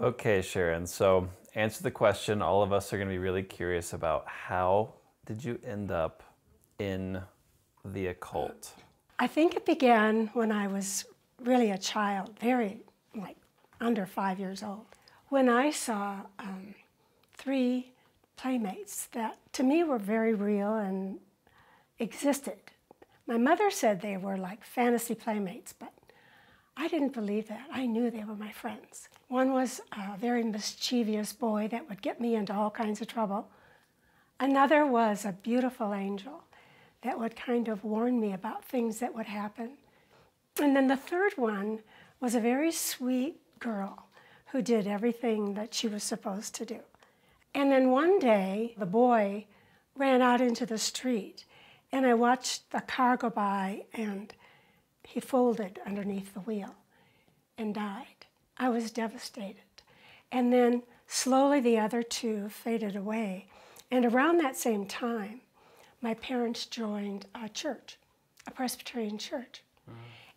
Okay, Sharon. So answer the question. All of us are going to be really curious about how did you end up in the occult? I think it began when I was really a child, very like under 5 years old, when I saw three playmates that to me were very real and existed. My mother said they were like fantasy playmates, but I didn't believe that. I knew they were my friends. One was a very mischievous boy that would get me into all kinds of trouble. Another was a beautiful angel that would kind of warn me about things that would happen. And then the third one was a very sweet girl who did everything that she was supposed to do. And then one day, the boy ran out into the street, and I watched the car go by, and he folded underneath the wheel and died. I was devastated. And then slowly the other two faded away. And around that same time, my parents joined a church, a Presbyterian church.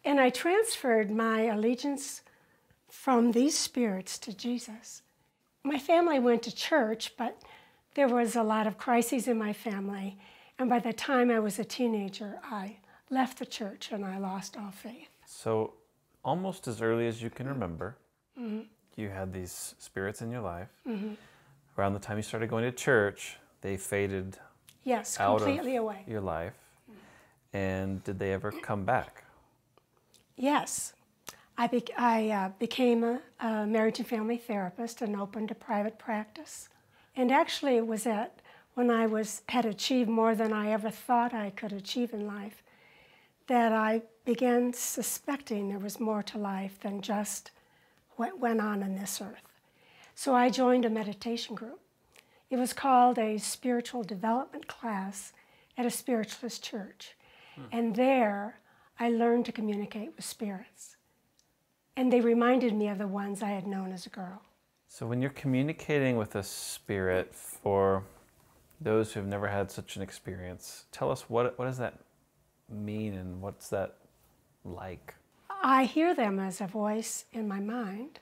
And I transferred my allegiance from these spirits to Jesus. My family went to church, but there was a lot of crises in my family. And by the time I was a teenager, I left the church and I lost all faith. So almost as early as you can remember, you had these spirits in your life. Around the time you started going to church, they faded Yes, out completely of away. your life. And did they ever come back? Yes. I became a marriage and family therapist and opened a private practice. And actually it was when I had achieved more than I ever thought I could achieve in life that I began suspecting there was more to life than just what went on this earth. So I joined a meditation group. It was called a spiritual development class at a spiritualist church. And there I learned to communicate with spirits. And they reminded me of the ones I had known as a girl. So when you're communicating with a spirit, for those who have never had such an experience, tell us what does that mean and what's that like? I hear them as a voice in my mind.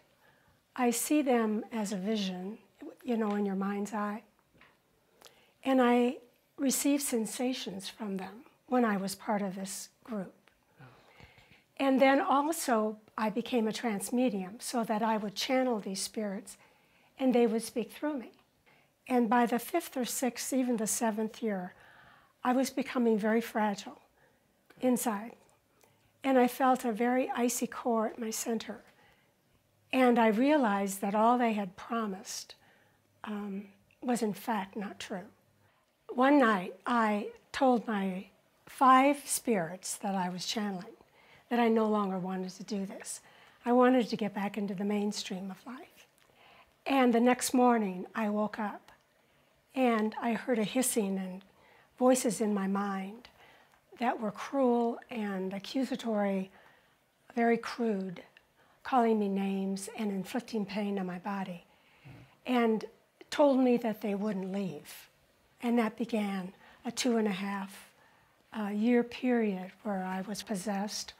I see them as a vision, in your mind's eye. And I receive sensations from them when I was part of this group. And then also I became a trance medium so that I would channel these spirits and they would speak through me. And by the 5th or 6th, even the 7th year, I was becoming very fragile inside. And I felt a very icy core at my center. And I realized that all they had promised was in fact not true. One night I told my 5 spirits that I was channeling that I no longer wanted to do this. I wanted to get back into the mainstream of life. And the next morning I woke up and I heard a hissing and voices in my mind that were cruel and accusatory, very crude, calling me names and inflicting pain on my body, and told me that they wouldn't leave. And that began a 2.5-year period where I was possessed,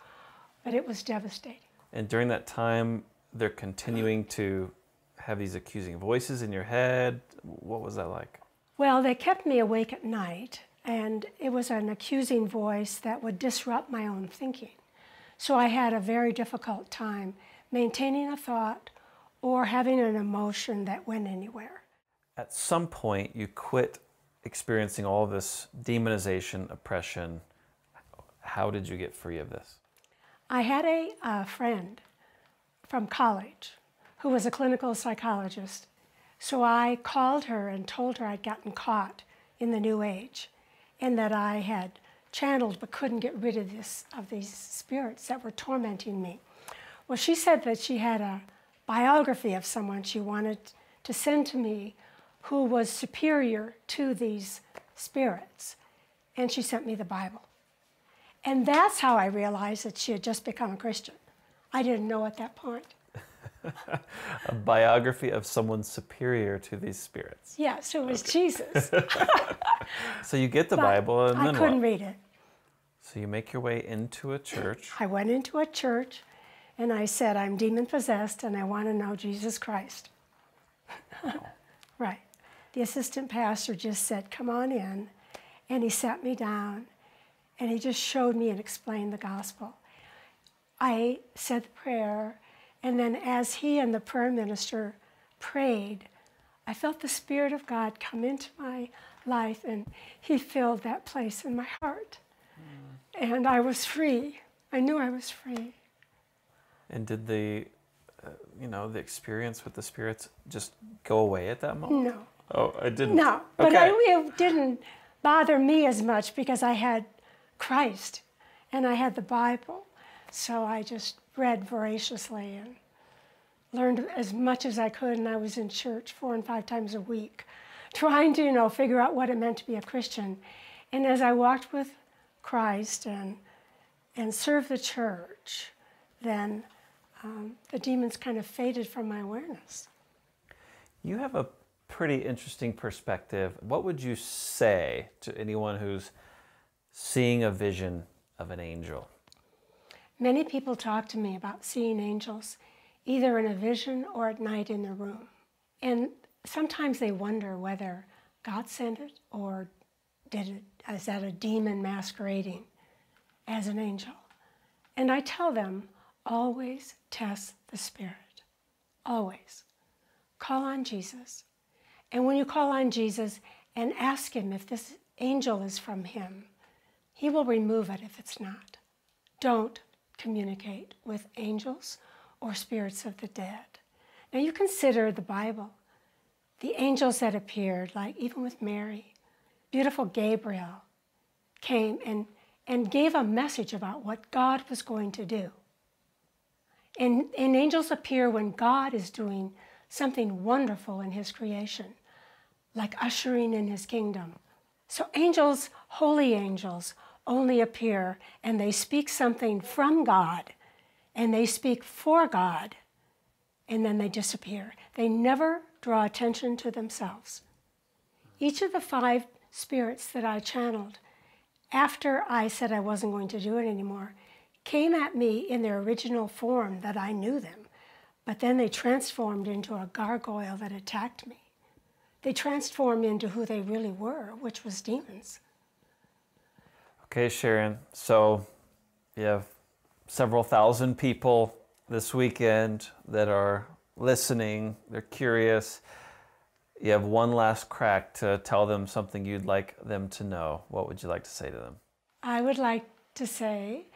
but it was devastating. And during that time, they're continuing to have these accusing voices in your head. What was that like? Well, they kept me awake at night, and it was an accusing voice that would disrupt my own thinking. So I had a very difficult time maintaining a thought or having an emotion that went anywhere. At some point, you quit experiencing all this demonization, oppression. How did you get free of this? I had a friend from college who was a clinical psychologist. So I called her and told her I'd gotten caught in the New Age and that I had channeled but couldn't get rid of these spirits that were tormenting me. Well, she said that she had a biography of someone she wanted to send to me who was superior to these spirits, and she sent me the Bible. And that's how I realized that she had just become a Christian. I didn't know at that point. A biography of someone superior to these spirits. Yes, it was Jesus. So you get the But Bible, and then I couldn't what? read it. So you make your way into a church. I went into a church, And I said, I'm demon-possessed and I want to know Jesus Christ. Right. The assistant pastor just said, come on in. And he sat me down and he just showed me and explained the gospel. I said the prayer, and then as he and the prayer minister prayed, I felt the Spirit of God come into my life, and he filled that place in my heart. And I was free. I knew I was free. And did the experience with the spirits just go away at that moment? No. Oh, it didn't? No, but it didn't bother me as much because I had Christ and I had the Bible. So I just read voraciously and learned as much as I could, and I was in church 4 and 5 times a week, trying to, figure out what it meant to be a Christian. And as I walked with Christ and served the church, then the demons kind of faded from my awareness. You have a pretty interesting perspective. What would you say to anyone who's seeing a vision of an angel? Many people talk to me about seeing angels, either in a vision or at night in their room. And sometimes they wonder whether God sent it or is that a demon masquerading as an angel? And I tell them, always test the Spirit. Always. Call on Jesus. And when you call on Jesus and ask him if this angel is from him, he will remove it if it's not. Don't communicate with angels or spirits of the dead. Now you consider the Bible, the angels that appeared, like even with Mary, beautiful Gabriel came and gave a message about what God was going to do. And angels appear when God is doing something wonderful in his creation, like ushering in his kingdom. So angels, holy angels, only appear and they speak something from God and they speak for God and then they disappear. They never draw attention to themselves. Each of the 5 spirits that I channeled, after I said I wasn't going to do it anymore, came at me in their original form that I knew them, but then they transformed into a gargoyle that attacked me. They transformed into who they really were, which was demons. Okay, Sharon, so you have several thousand people this weekend that are listening, they're curious. You have one last crack to tell them something you'd like them to know. What would you like to say to them? I would like to say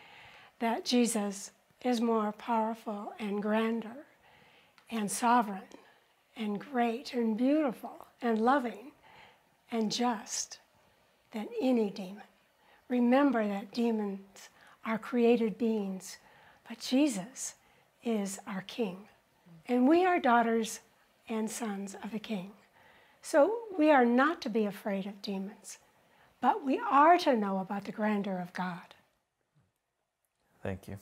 that Jesus is more powerful and grander and sovereign and great and beautiful and loving and just than any demon. Remember that demons are created beings, but Jesus is our King. And we are daughters and sons of the King. So we are not to be afraid of demons, but we are to know about the grandeur of God. Thank you.